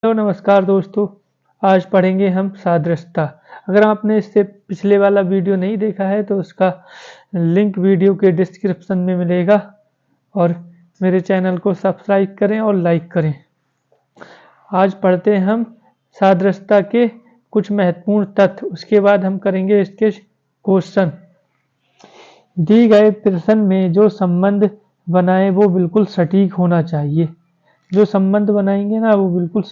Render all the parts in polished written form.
Hello नमस्कार दोस्तों। आज पढ़ेंगे हम सादृश्यता। अगर आपने इससे पिछले वाला वीडियो नहीं देखा है तो उसका लिंक वीडियो के डिस्क्रिप्शन में मिलेगा और मेरे चैनल को सब्सक्राइब करें और लाइक करें। आज पढ़ते हैं हम सादृश्यता के कुछ महत्वपूर्ण तथ्य, उसके बाद हम करेंगे इसके क्वेश्चन। दी गए प्रश्न में जो संबंध बनाए वो बिल्कुल सटीक होना चाहिए। जो संबंध बनाएंगे ना वो बिल्कुल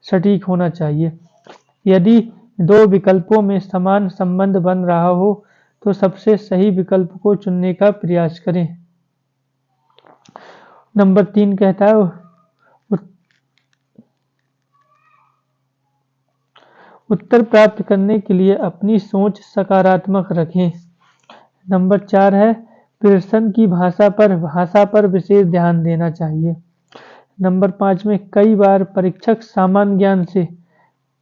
सटीक होना चाहिए। यदि दो विकल्पों में समान संबंध बन रहा हो तो सबसे सही विकल्प को चुनने का प्रयास करें। नंबर 3 कहता है उत्तर प्राप्त करने के लिए अपनी सोच सकारात्मक रखें। नंबर 4 है प्रश्न की भाषा पर विशेष ध्यान देना चाहिए। नंबर 5 में कई बार परीक्षक सामान्य ज्ञान से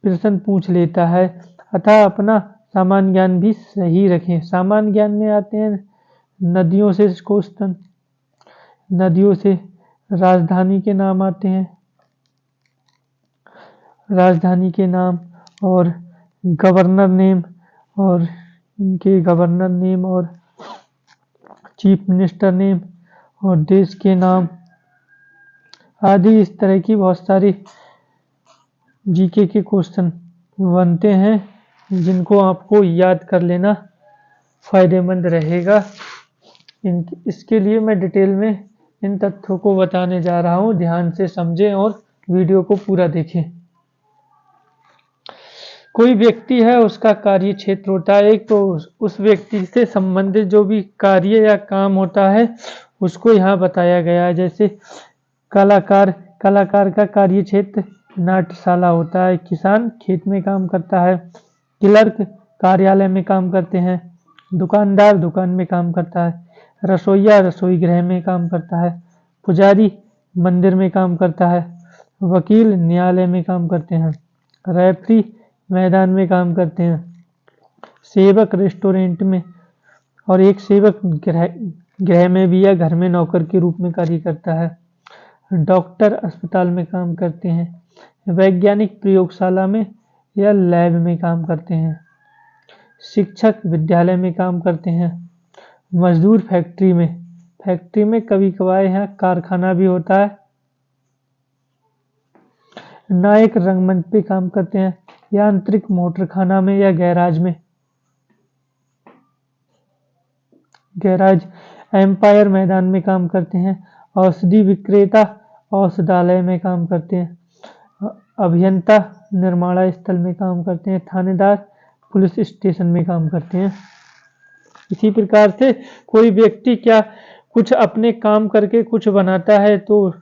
प्रश्न पूछ लेता है, अतः अपना सामान्य ज्ञान भी सही रखें। सामान्य ज्ञान में आते हैं नदियों से क्वेश्चन, नदियों से राजधानी के नाम आते हैं, राजधानी के नाम और गवर्नर नेम और इनके गवर्नर नेम और चीफ मिनिस्टर नेम और देश के नाम आदि। इस तरह की बहुत सारी जीके के क्वेश्चन बनते हैं जिनको आपको याद कर लेना फायदेमंद रहेगा। इसके लिए मैं डिटेल में इन तथ्यों को बताने जा रहा हूं, ध्यान से समझें और वीडियो को पूरा देखें। कोई व्यक्ति है, उसका कार्य क्षेत्र होता है एक, तो उस व्यक्ति से संबंधित जो भी कार्य या काम होता है उसको यहाँ बताया गया है। जैसे कलाकार का कार्य क्षेत्र नाट्यशाला होता है। किसान खेत में काम करता है। क्लर्क कार्यालय में काम करते हैं। दुकानदार दुकान में काम करता है। रसोइया रसोई गृह में काम करता है। पुजारी मंदिर में काम करता है। वकील न्यायालय में काम करते हैं। रेफरी मैदान में काम करते हैं। सेवक रेस्टोरेंट में और एक सेवक गृह में भी या घर में नौकर के रूप में कार्य करता है। डॉक्टर अस्पताल में काम करते हैं। वैज्ञानिक प्रयोगशाला में या लैब में काम करते हैं। शिक्षक विद्यालय में काम करते हैं। मजदूर फैक्ट्री में कभी कभार यहाँ कारखाना भी होता है। नायक रंगमंच पे काम करते हैं। यांत्रिक मोटर खाना में या गैराज एम्पायर मैदान में काम करते हैं। औषधि विक्रेता औषधालय में काम करते हैं। अभियंता निर्माण स्थल में काम करते हैं। थानेदार पुलिस स्टेशन में काम करते हैं। इसी प्रकार से कोई व्यक्ति क्या कुछ अपने काम करके कुछ बनाता है तो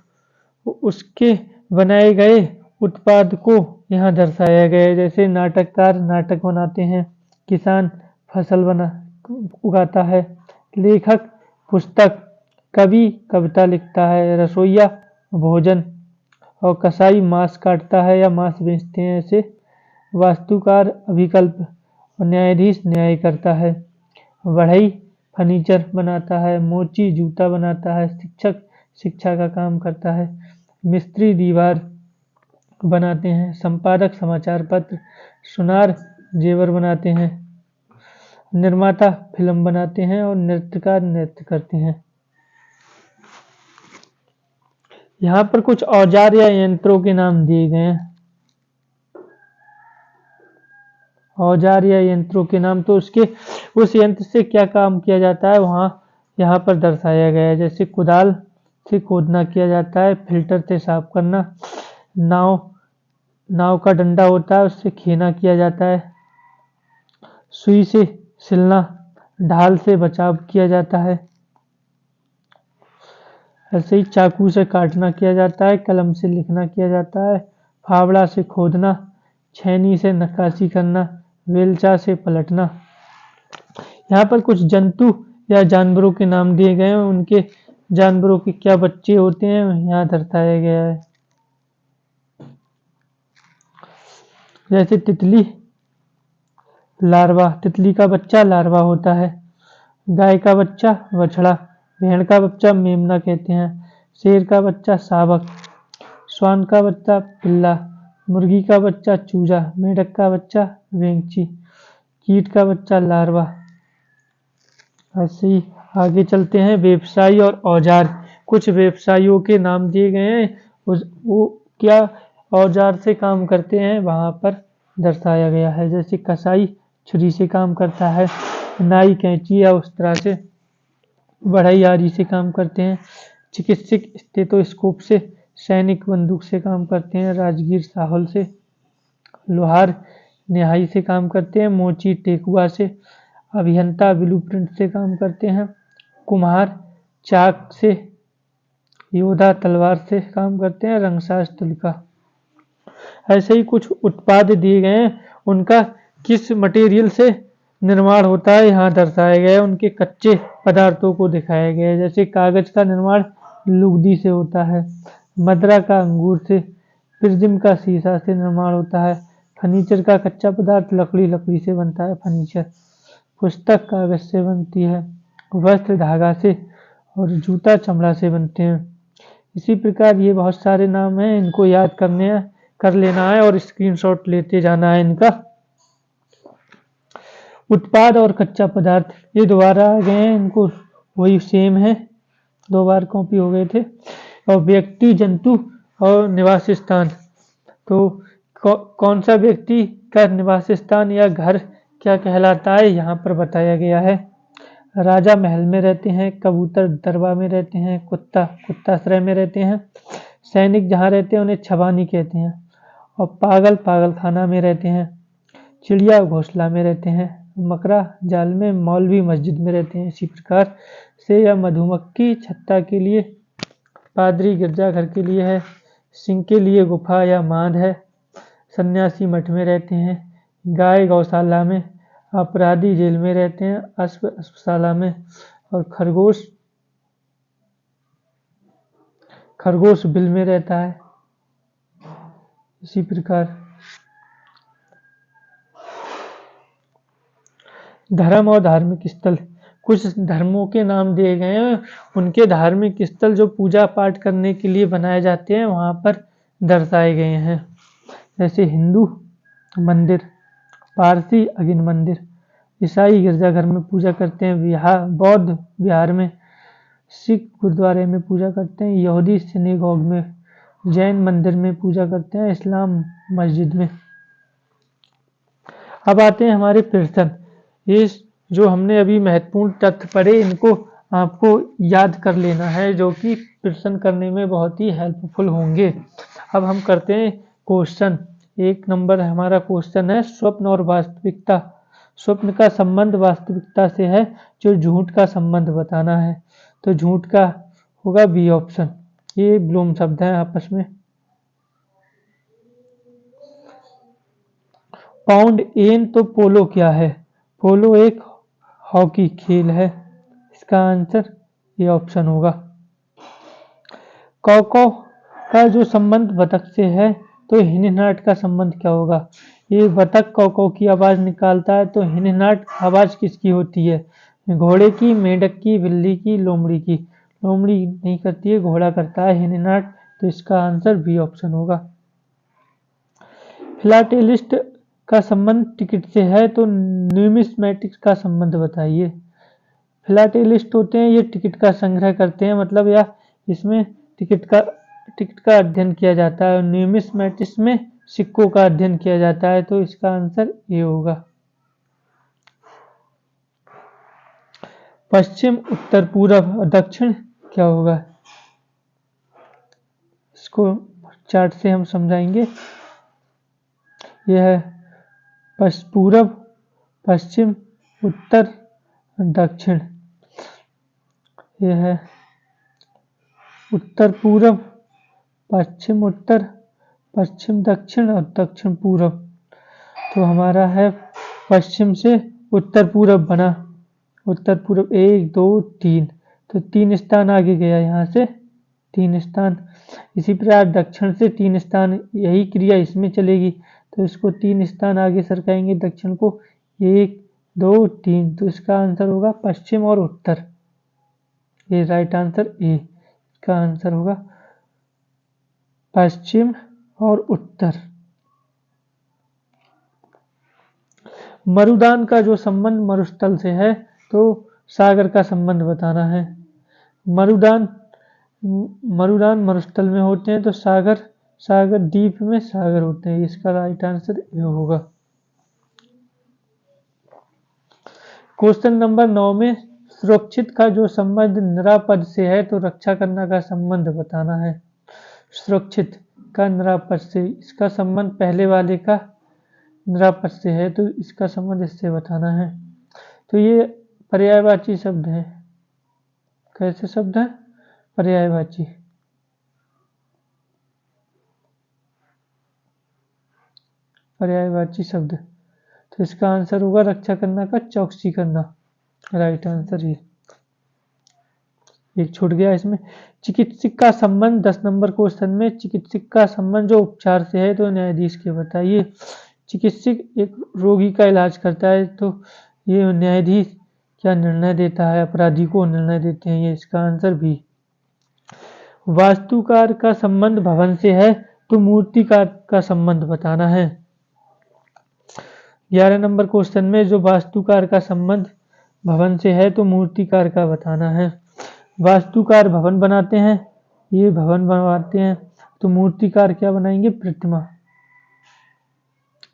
उसके बनाए गए उत्पाद को यहाँ दर्शाया गया है। जैसे नाटककार नाटक बनाते हैं। किसान फसल उगाता है। लेखक पुस्तक, कवि कविता लिखता है। रसोइया भोजन और कसाई मांस काटता है या मांस बेचते हैं। ऐसे वास्तुकार अभिकल्प और न्यायाधीश न्याय करता है। बढ़ई फर्नीचर बनाता है। मोची जूता बनाता है। शिक्षक शिक्षा का काम करता है। मिस्त्री दीवार बनाते हैं। संपादक समाचार पत्र। सुनार जेवर बनाते हैं। निर्माता फिल्म बनाते हैं और नृत्यकार नृत्य करते हैं। यहाँ पर कुछ औजार या यंत्रों के नाम दिए गए हैं। औजार या यंत्रों के नाम, तो उसके उस यंत्र से क्या काम किया जाता है वहाँ यहाँ पर दर्शाया गया है। जैसे कुदाल से खोदना किया जाता है। फिल्टर से साफ करना। नाव का डंडा होता है, उससे खेना किया जाता है। सुई से सिलना। ढाल से बचाव किया जाता है। ऐसे ही चाकू से काटना किया जाता है। कलम से लिखना किया जाता है। फावड़ा से खोदना। छेनी से नक्काशी करना। वेलचा से पलटना। यहाँ पर कुछ जंतु या जानवरों के नाम दिए गए हैं। उनके जानवरों के क्या बच्चे होते हैं यहाँ दर्शाया गया है। जैसे तितली लार्वा, तितली का बच्चा लार्वा होता है। गाय का बच्चा बछड़ा। भेड़ का बच्चा मेमना कहते हैं। शेर का बच्चा शावक। श्वान का बच्चा पिल्ला। मुर्गी का बच्चा चूजा, मेंढक का बच्चा वेंगची, कीट का बच्चा लार्वा। ऐसे ही आगे चलते हैं। व्यवसायी और औजार, कुछ व्यवसायियों के नाम दिए गए हैं, वो क्या औजार से काम करते हैं वहाँ पर दर्शाया गया है। जैसे कसाई छुरी से काम करता है, नाई कैंची या उस तरह से बढ़ई आरी से काम करते हैं, चिकित्सक स्टेथोस्कोप से, सैनिक बंदूक से काम करते हैं, राजगीर साहुल से, लोहार निहाई से काम करते हैं, मोची टेकुआ से, अभियंता ब्लूप्रिंट से काम करते हैं, कुम्हार चाक से, योद्धा तलवार से काम करते हैं, रंगसाज तुलका। ऐसे ही कुछ उत्पाद दिए गए हैं, उनका किस मटेरियल से निर्माण होता है यहाँ दर्शाया गया है, उनके कच्चे पदार्थों को दिखाया गया है। जैसे कागज का निर्माण लुगदी से होता है, मदरा का अंगूर से, प्रिज्म का शीशा से निर्माण होता है, फर्नीचर का कच्चा पदार्थ लकड़ी से बनता है फर्नीचर, पुस्तक कागज से बनती है, वस्त्र धागा से, और जूता चमड़ा से बनते हैं। इसी प्रकार ये बहुत सारे नाम हैं, इनको याद कर लेना है और स्क्रीनशॉट लेते जाना है इनका। उत्पाद और कच्चा पदार्थ ये दोबारा आ गए हैं, इनको वही सेम है, 2 बार कॉपी हो गए थे। और व्यक्ति, जंतु और निवास स्थान, तो कौन सा व्यक्ति का निवास स्थान या घर क्या कहलाता है यहाँ पर बताया गया है। राजा महल में रहते हैं, कबूतर दरबार में रहते हैं, कुत्ता कुत्ताश्रय में रहते हैं, सैनिक जहाँ रहते हैं उन्हें छबानी कहते हैं, और पागल पागलखाना में रहते हैं, चिड़िया घोंसला में रहते हैं, मकरा जाल में, मौलवी मस्जिद में रहते हैं। इसी प्रकार से या मधुमक्खी छत्ता के लिए, पादरी गिरजाघर के लिए है, सिंह के लिए गुफा या मांद है, सन्यासी मठ में रहते हैं, गाय गौशाला में, अपराधी जेल में रहते हैं, अश्व अस्पताल में, और खरगोश बिल में रहता है। इसी प्रकार धर्म और धार्मिक स्थल, कुछ धर्मों के नाम दिए गए हैं, उनके धार्मिक स्थल जो पूजा पाठ करने के लिए बनाए जाते हैं वहाँ पर दर्शाए गए हैं। जैसे हिंदू मंदिर, पारसी अगिन मंदिर, ईसाई गिरजाघर में पूजा करते हैं, बौद्ध विहार में, सिख गुरुद्वारे में पूजा करते हैं, यहूदी सिनेगॉग में, जैन मंदिर में पूजा करते हैं, इस्लाम मस्जिद में। अब आते हैं हमारे प्रश्न। ये जो हमने अभी महत्वपूर्ण तथ्य पढ़े, इनको आपको याद कर लेना है, जो कि प्रश्न करने में बहुत ही हेल्पफुल होंगे। अब हम करते हैं क्वेश्चन। 1 नंबर हमारा क्वेश्चन है, स्वप्न और वास्तविकता। स्वप्न का संबंध वास्तविकता से है, जो झूठ का संबंध बताना है, तो झूठ का होगा बी ऑप्शन। ये ब्लूम शब्द है आपस में। पाउंड एन तो पोलो क्या है? पोलो एक हॉकी खेल है। इसका आंसर ये ऑप्शन होगा। कौकौ का जो संबंध बतख से है, तो हिनहिनाट का संबंध क्या होगा? ये बतख कौकौ की आवाज निकालता है, तो हिनहिनाट आवाज किसकी होती है? घोड़े की, मेंढक की, बिल्ली की, लोमड़ी की? लोमड़ी नहीं करती है, घोड़ा करता है हिनहिनाट, तो इसका आंसर बी ऑप्शन होगा। फिलाटेलिस्ट का संबंध टिकट से है, तो न्यूमिस्मेटिक्स का संबंध बताइए। फिलाटेलिस्ट होते हैं, ये टिकट का संग्रह करते हैं, मतलब या इसमें टिकट का अध्ययन किया जाता है, और न्यूमिस्मेटिक्स में सिक्कों का अध्ययन किया जाता है, तो इसका आंसर ये होगा। पश्चिम, उत्तर, पूरब और दक्षिण क्या होगा? इसको चार्ट से हम समझाएंगे। यह है पूरब, पश्चिम, उत्तर, दक्षिण। यह है उत्तर पूरब, पश्चिम उत्तर, पश्चिम दक्षिण और दक्षिण पूरब। तो हमारा है पश्चिम से उत्तर पूरब बना। उत्तर पूरब 1 2 3, तो 3 स्थान आगे गया, यहाँ से 3 स्थान। इसी प्रकार दक्षिण से 3 स्थान, यही क्रिया इसमें चलेगी, तो इसको 3 स्थान आगे सरकाएंगे दक्षिण को, 1 2 3, तो इसका आंसर होगा पश्चिम और उत्तर। ये राइट आंसर ए, इसका आंसर होगा पश्चिम और उत्तर। मरुदान का जो संबंध मरुस्थल से है तो सागर का संबंध बताना है। मरुदान मरुदान मरुस्थल में होते हैं तो सागर सागर द्वीप में सागर होते हैं। इसका राइट आंसर ये होगा। क्वेश्चन नंबर 9 में सुरक्षित का जो संबंध निरापद से है तो रक्षा करना का संबंध बताना है। सुरक्षित का निरापद से, इसका संबंध पहले वाले का निरापद से है तो इसका संबंध इससे बताना है। तो ये पर्यायवाची शब्द है। कैसे शब्द है? पर्यायवाची। पर्यायवाची शब्द, तो इसका आंसर होगा रक्षा करना का चौकसी करना। राइट आंसर ये। एक छूट गया इसमें। चिकित्सक का संबंध 10 नंबर क्वेश्चन में चिकित्सक का संबंध जो उपचार से है तो न्यायाधीश के बताइए। चिकित्सक एक रोगी का इलाज करता है तो ये न्यायाधीश क्या निर्णय देता है? अपराधी को निर्णय देते हैं। ये इसका आंसर भी। वास्तुकार का संबंध भवन से है तो मूर्तिकार का संबंध बताना है। 11 नंबर क्वेश्चन में जो वास्तुकार का संबंध भवन से है तो मूर्तिकार का बताना है। वास्तुकार भवन बनाते हैं, ये भवन बनवाते हैं, तो मूर्तिकार क्या बनाएंगे? प्रतिमा।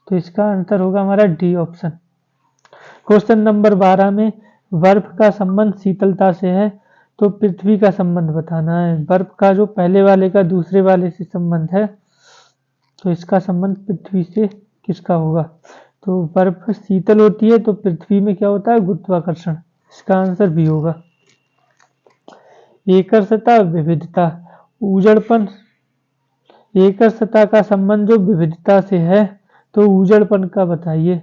तो इसका आंसर होगा हमारा डी ऑप्शन। क्वेश्चन नंबर 12 में बर्फ का संबंध शीतलता से है तो पृथ्वी का संबंध बताना है। बर्फ का जो पहले वाले का दूसरे वाले से संबंध है तो इसका संबंध पृथ्वी से किसका होगा? तो बर्फ शीतल होती है तो पृथ्वी में क्या होता है? गुरुत्वाकर्षण। इसका आंसर भी होगा। एकरसता विविधता उजड़पन, एकरसता का संबंध जो विविधता से है तो उजड़पन का बताइए।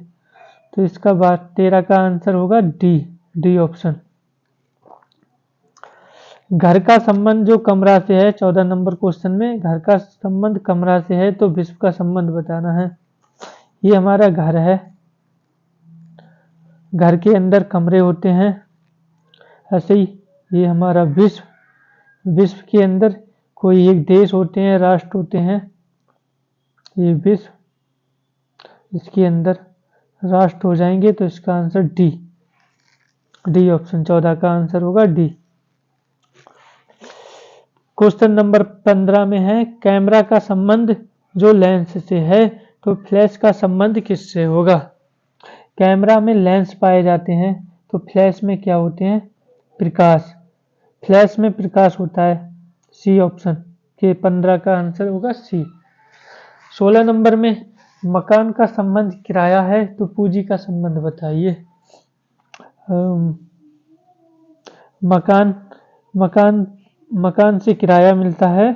तो इसका 13 का आंसर होगा डी ऑप्शन। घर का संबंध जो कमरा से है 14 नंबर क्वेश्चन में घर का संबंध कमरा से है तो विश्व का संबंध बताना है। ये हमारा घर है, घर के अंदर कमरे होते हैं। ऐसे ही ये हमारा विश्व, विश्व के अंदर कोई एक देश होते हैं, राष्ट्र होते हैं। ये विश्व, इसके अंदर राष्ट्र हो जाएंगे तो इसका आंसर डी ऑप्शन 14 का आंसर होगा डी। क्वेश्चन नंबर 15 में है कैमरा का संबंध जो लेंस से है तो फ्लैश का संबंध किससे होगा? कैमरा में लेंस पाए जाते हैं तो फ्लैश में क्या होते हैं? प्रकाश। फ्लैश में प्रकाश होता है। सी ऑप्शन के 15 का आंसर होगा सी। 16 नंबर में मकान का संबंध किराया है तो पूंजी का संबंध बताइए। मकान से किराया मिलता है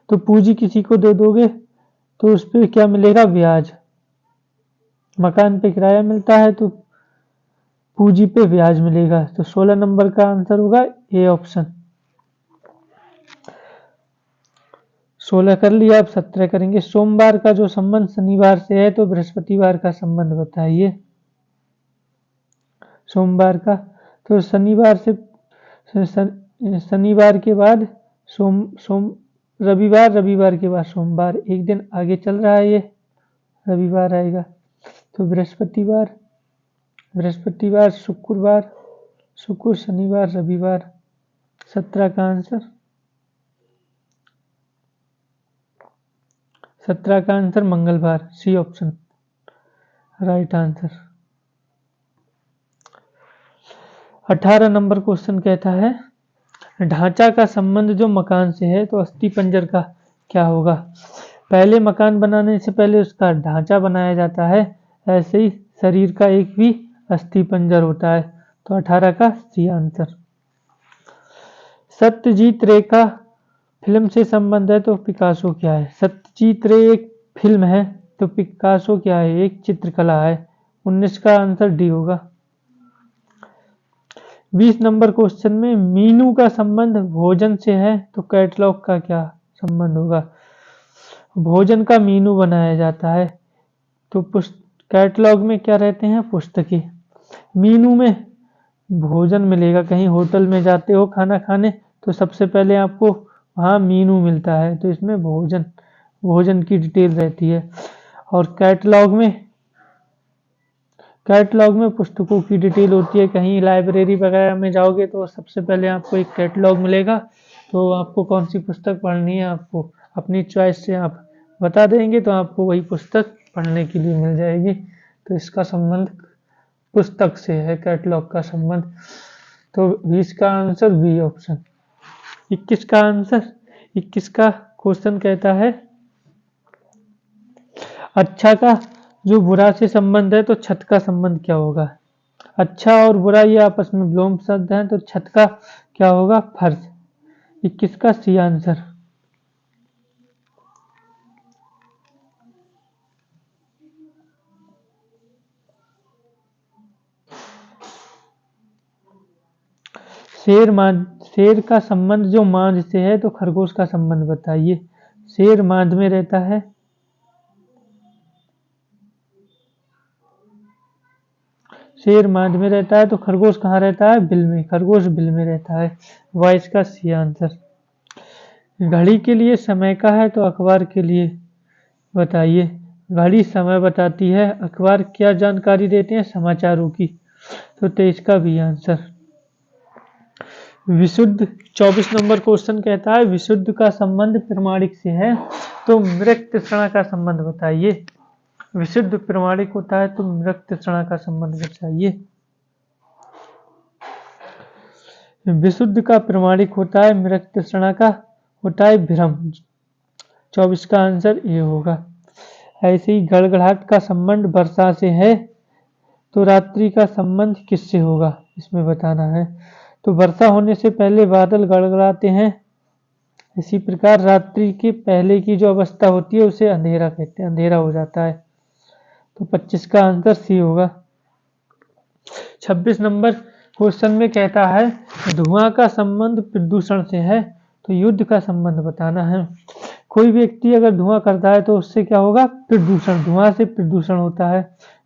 तो पूंजी किसी को दे दोगे तो उस पर क्या मिलेगा? ब्याज। मकान पे किराया मिलता है तो पूंजी पे ब्याज मिलेगा। तो 16 नंबर का आंसर होगा ए ऑप्शन। 16 कर लिया, अब 17 करेंगे। सोमवार का जो संबंध शनिवार से है तो बृहस्पतिवार का संबंध बताइए। सोमवार का तो शनिवार से शनिवार के बाद रविवार, रविवार के बाद सोमवार, एक दिन आगे चल रहा है, ये रविवार आएगा। तो बृहस्पतिवार, बृहस्पतिवार, शुक्रवार, शुक्र, शनिवार, रविवार। 17 का आंसर, 17 का आंसर मंगलवार। C option right answer. 18 number question कहता है ढांचा का संबंध जो मकान से है तो अस्थि पंजर का क्या होगा? पहले मकान बनाने से पहले उसका ढांचा बनाया जाता है, ऐसे ही शरीर का एक भी अस्थि पंजर होता है। तो 18 का सी आंसर। सत्यजीत रे का फिल्म से संबंध है तो पिकासो क्या है? सत्यजीत रे एक फिल्म है तो पिकासो क्या है? एक चित्रकला है। 19 का आंसर डी होगा। 20 नंबर क्वेश्चन में मीनू का संबंध भोजन से है तो कैटलॉग का क्या संबंध होगा? भोजन का मीनू बनाया जाता है तो कैटलॉग में क्या रहते हैं? पुस्तकें। मीनू में भोजन मिलेगा, कहीं होटल में जाते हो खाना खाने तो सबसे पहले आपको वहाँ मीनू मिलता है, तो इसमें भोजन की डिटेल रहती है। और कैटलॉग में कैटलॉग में पुस्तकों की डिटेल होती है। कहीं लाइब्रेरी वगैरह में जाओगे तो सबसे पहले आपको एक कैटलॉग मिलेगा, तो आपको कौन सी पुस्तक पढ़नी है आपको अपनी चॉइस से आप बता देंगे तो आपको वही पुस्तक पढ़ने के लिए मिल जाएगी। तो इसका संबंध पुस्तक से है, कैटलॉग का संबंध। तो 20 का आंसर बी ऑप्शन। 21 का आंसर, 21 का क्वेश्चन कहता है अच्छा का जो बुरा से संबंध है तो छत का संबंध क्या होगा। अच्छा और बुरा ये आपस में विलोम शब्द हैं, तो छत का क्या होगा, फर्श। 21 का सी आंसर। शेर का संबंध जो मांझ से है तो खरगोश का संबंध बताइए। शेर मांझ में रहता है, शेर मांझ में रहता है तो खरगोश कहाँ रहता है, बिल में। खरगोश बिल में रहता है। 22 का सी आंसर। घड़ी के लिए समय का है तो अखबार के लिए बताइए। घड़ी समय बताती है, अखबार क्या जानकारी देते हैं, समाचारों की। तो 23 का भी आंसर। विशुद्ध 24 नंबर क्वेश्चन कहता है विशुद्ध का संबंध प्रमाणिक से है तो मृत तृष्णा का संबंध बताइए। विशुद्ध प्रमाणिक होता है तो मृत तृष्णा का संबंध बताइए। विशुद्ध का प्रमाणिक होता है, मृत तृष्णा का होता है भ्रम। 24 का आंसर ये होगा। ऐसे ही गड़गड़ाहट का संबंध वर्षा से है तो रात्रि का संबंध किससे होगा, इसमें बताना है। तो वर्षा होने से पहले बादल गड़गड़ाते हैं, इसी प्रकार रात्रि के पहले की जो अवस्था होती है उसे अंधेरा कहते हैं, अंधेरा हो जाता है। तो 25 का आंसर सी होगा। 26 नंबर क्वेश्चन में कहता है धुआं का संबंध प्रदूषण से है तो युद्ध का संबंध बताना है। कोई व्यक्ति अगर धुआं करता है तो उससे क्या होगा, प्रदूषण। धुआं से प्रदूषण होता है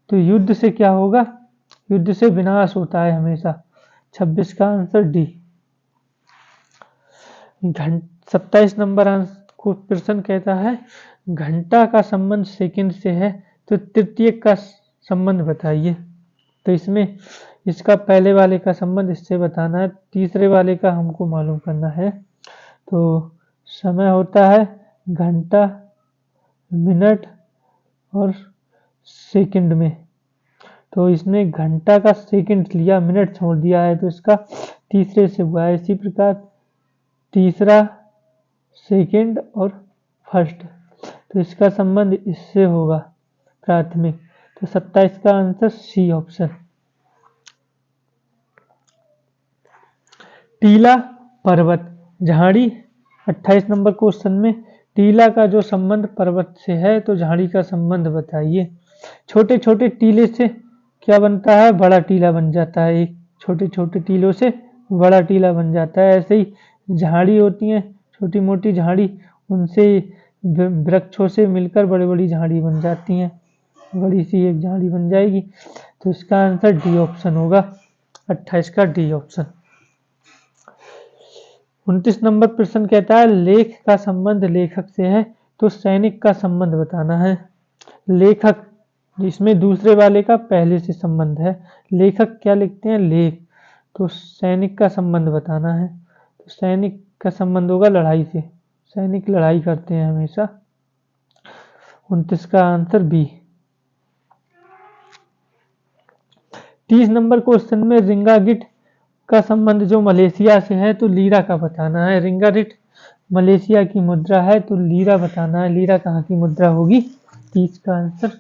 तो युद्ध से क्या होगा, युद्ध से विनाश होता है हमेशा। 26 का आंसर डी। 27 नंबर प्रश्न कहता है घंटा का संबंध सेकंड से है तो तृतीय का संबंध बताइए। तो इसमें इसका पहले वाले का संबंध इससे बताना है, तीसरे वाले का हमको मालूम करना है। तो समय होता है घंटा, मिनट और सेकंड में। तो इसने घंटा का सेकंड लिया, मिनट छोड़ दिया है तो इसका तीसरे से हुआ है। इसी प्रकार तीसरा, सेकंड और फर्स्ट, तो इसका संबंध इससे होगा, प्राथमिक। तो 27 का आंसर सी ऑप्शन। टीला, पर्वत, झाड़ी। 28 नंबर क्वेश्चन में टीला का जो संबंध पर्वत से है तो झाड़ी का संबंध बताइए। छोटे छोटे टीले से क्या बनता है, बड़ा टीला बन जाता है। एक छोटे छोटे टीलों से बड़ा टीला बन जाता है। ऐसे ही झाड़ी होती है, छोटी मोटी झाड़ी, उनसे वृक्षों से मिलकर बड़ी बड़ी झाड़ी बन जाती हैं, बड़ी सी एक झाड़ी बन जाएगी। तो इसका आंसर डी ऑप्शन होगा। 28 का डी ऑप्शन। 29 नंबर प्रश्न कहता है लेख का संबंध लेखक से है तो सैनिक का संबंध बताना है। लेखक, जिसमें दूसरे वाले का पहले से संबंध है। लेखक क्या लिखते हैं, लेख। तो सैनिक का संबंध बताना है। तो सैनिक का संबंध होगा लड़ाई से, सैनिक लड़ाई करते हैं हमेशा। 29 का आंसर बी। 30 नंबर क्वेश्चन में रिंगागिट का संबंध जो मलेशिया से है तो लीरा का बताना है। रिंगागिट मलेशिया की मुद्रा है तो लीरा बताना है। लीरा कहाँ की मुद्रा होगी, 30 का आंसर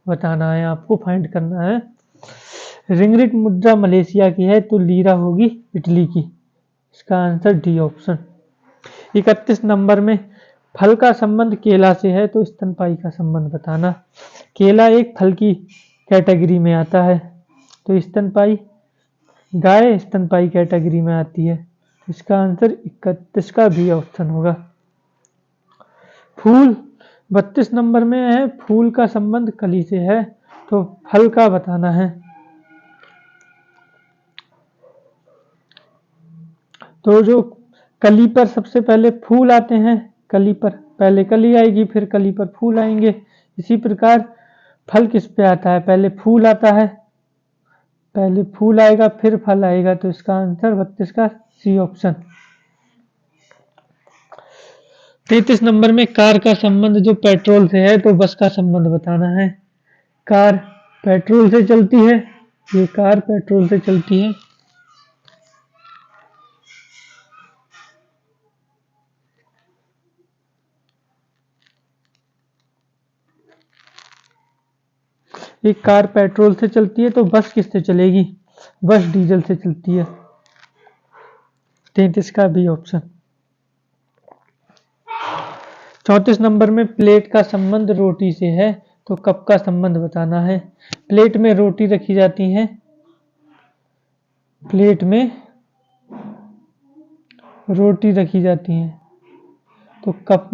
बताना है, आपको फाइंड करना है। रिंगगिट मुद्रा मलेशिया की है तो लीरा होगी इटली की। इसका आंसर डी ऑप्शन। 31 नंबर में फल का संबंध केला से है तो स्तनपायी का संबंध बताना। केला एक फल की कैटेगरी में आता है तो स्तनपायी, गाय स्तनपायी कैटेगरी में आती है। इसका आंसर 31 का भी ऑप्शन होगा। फूल 32 नंबर में है, फूल का संबंध कली से है तो फल का बताना है। तो जो कली पर सबसे पहले फूल आते हैं, कली पर पहले कली आएगी फिर कली पर फूल आएंगे। इसी प्रकार फल किस पे आता है, पहले फूल आता है पहले फूल आएगा फिर फल आएगा, तो इसका आंसर 32 का सी ऑप्शन। 33 नंबर में कार का संबंध जो पेट्रोल से है, तो बस का संबंध बताना है। कार पेट्रोल से चलती है, ये कार पेट्रोल से चलती है। एक कार पेट्रोल से चलती है, तो बस किससे चलेगी? बस डीजल से चलती है। 33 का बी ऑप्शन। 34 नंबर में प्लेट का संबंध रोटी से है, तो कप का संबंध बताना है। प्लेट में रोटी रखी जाती है, प्लेट में रोटी रखी जाती है, तो कप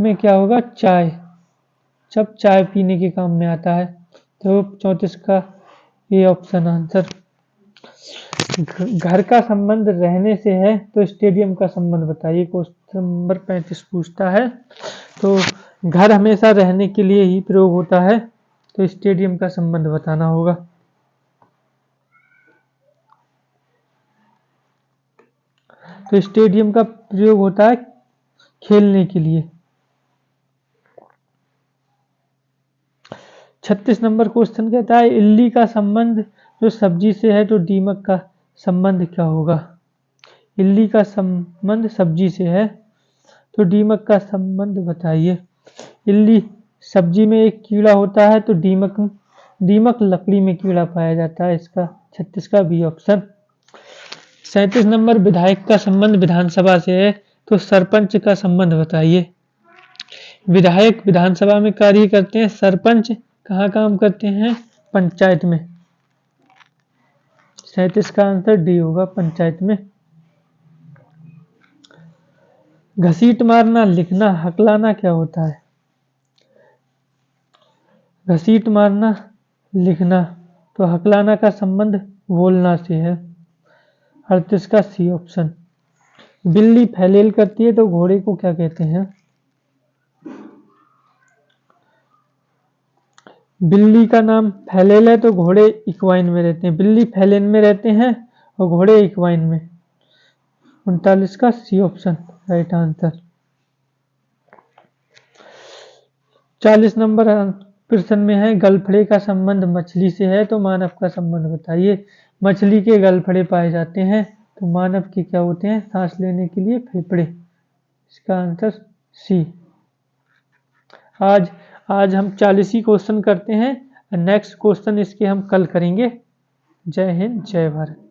में क्या होगा? चाय, जब चाय पीने के काम में आता है। तो 34 का ये ऑप्शन आंसर। घर का संबंध रहने से है, तो स्टेडियम का संबंध बताइए। क्वेश्चन नंबर 35 पूछता है, तो घर हमेशा रहने के लिए ही प्रयोग होता है, तो स्टेडियम का संबंध बताना होगा। तो स्टेडियम का प्रयोग होता है खेलने के लिए। 36 नंबर क्वेश्चन कहता है, इल्ली का संबंध जो सब्जी से है, तो दीमक का संबंध क्या होगा? इल्ली का संबंध सब्जी से है, तो दीमक का संबंध बताइए। इल्ली सब्जी में एक कीड़ा होता है, तो दीमक लकड़ी में कीड़ा पाया जाता है। इसका 36 का बी ऑप्शन। 37 नंबर विधायक का संबंध विधानसभा से है, तो सरपंच का संबंध बताइए। विधायक विधानसभा में कार्य करते हैं, सरपंच कहाँ काम करते हैं? पंचायत में। 37 का आंसर डी होगा, पंचायत में। घसीट मारना, लिखना, हकलाना क्या होता है? घसीट मारना, लिखना, तो हकलाना का संबंध बोलना से है। 38 का सी ऑप्शन। बिल्ली फैलेल करती है, तो घोड़े को क्या कहते हैं? बिल्ली का नाम फैलेल है, तो घोड़े इक्वाइन में रहते हैं। बिल्ली फैलेन में रहते हैं और घोड़े इक्वाइन में। 39 का C option right answer. 40 number प्रश्न में है, गलफड़े का संबंध मछली से है, तो मानव का संबंध बताइए। मछली के गलफड़े पाए जाते हैं, तो मानव के क्या होते हैं? सांस लेने के लिए फेफड़े। इसका आंसर सी। आज हम 40 ही क्वेश्चन करते हैं। नेक्स्ट क्वेश्चन इसके हम कल करेंगे। जय हिंद, जय भारत।